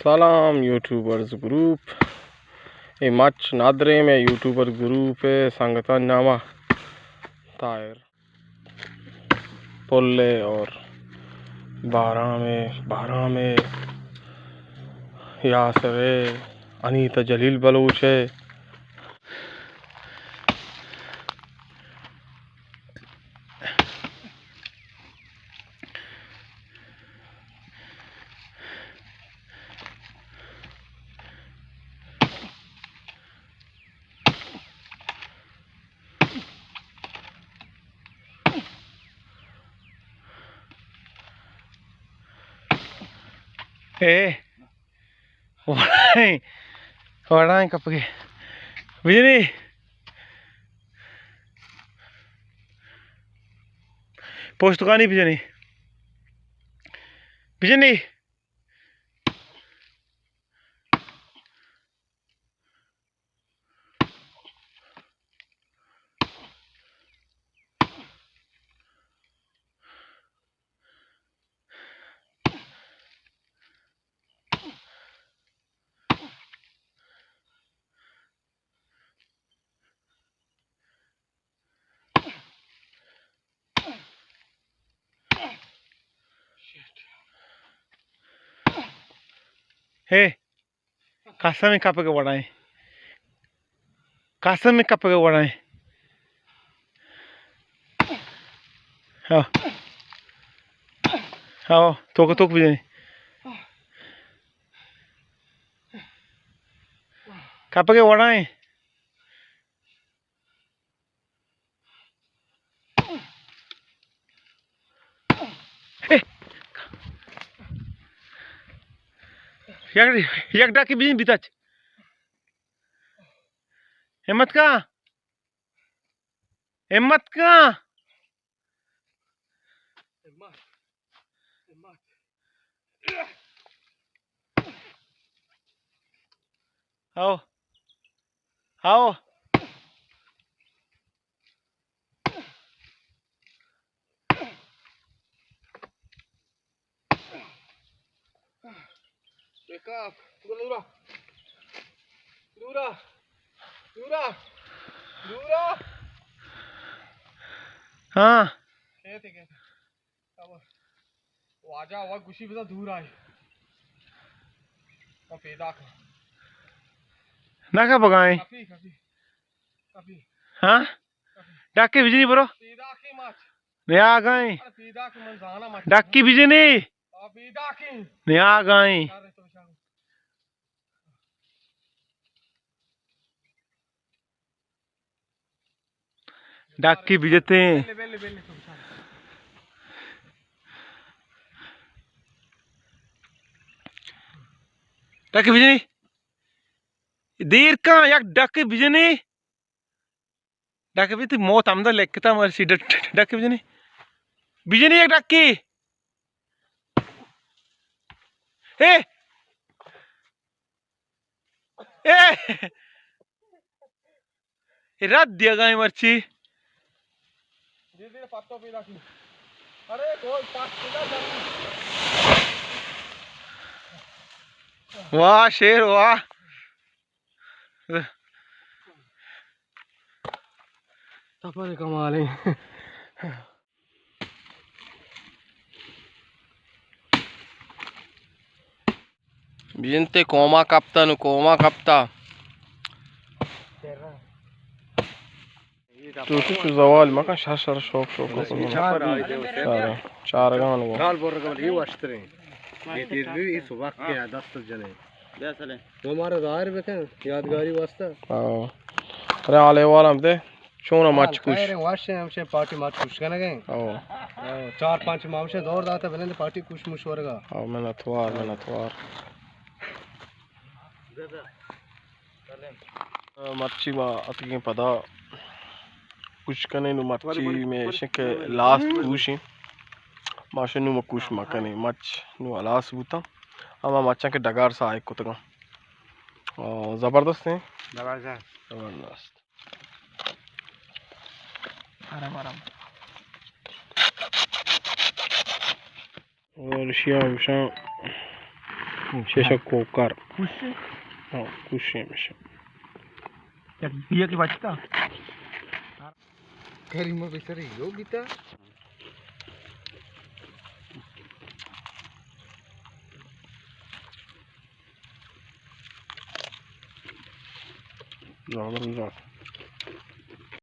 सलाम YouTubers group ये much Nadre में यूट्यूबर ग्रुप संगता नामा तायर पोल्ले और 12 में यासर अनीता जलील बलूच है। वड़ाई कपके बिजली पोस्तुकानी बिजनी बिजनी हे कसम में कपके वड़ाई कसम में कपके वड़ाई हाँ हाँ तो बिजनी कपके वड़ाई एक डाकी बिजनी बिताच हिम्मत का आओ आओ Wake up. Dura. Dura. Dura. Dura. हाँ कहते अब वाजा हुआ गुशी बता दूर आए और पैदा कर ना का बगाए काफी काफी काफी हाँ डाके बिजनी बरो पैदा की माच ने आ गए पैदा की मंजाना माच डाकी बिजनी पैदा की ने आ गए डाकी बिजते डाकी बिजनी देर का याक डाकी बिजनी डाकी बिजती मौत आमदा लेकता मरसी डाकी बिजनी बिजनी एक डाकी ए ए रात दिया गए मरची धीरे पत्तों पे डाकी अरे कोई पास वाह शेर वाह तपर कमाल है बिजनते कोमा कप्ता तो जवाल मका शर शौक चार गान वो गाल बोर कबल ये वास्ते ये तेरी सुबह के आदत तो जने बेसले तो हमारा जाहिर में यादगारी वास्ता हां अरे आले वाला हम थे चोना माच कुछ अरे वाशे हमसे पार्टी माच कुछ करने गए हां 4-5 मामसे दौर दाता बने पार्टी कुछ मुशवरगा हां मैं अथवार मच्छी मा अतके पदा कुछ कने नु मच्छी में शक लास्ट कुछ माशे नु कुछ मकने मच नु लास्ट बुता अमा मच्छा के डगार सा एक कुतगा जबरदस्त है जबरदस्त आराम और शिया शेष कोकर कुशेमिश ये की बचता करीम बेचारे योगिता ज़्यादा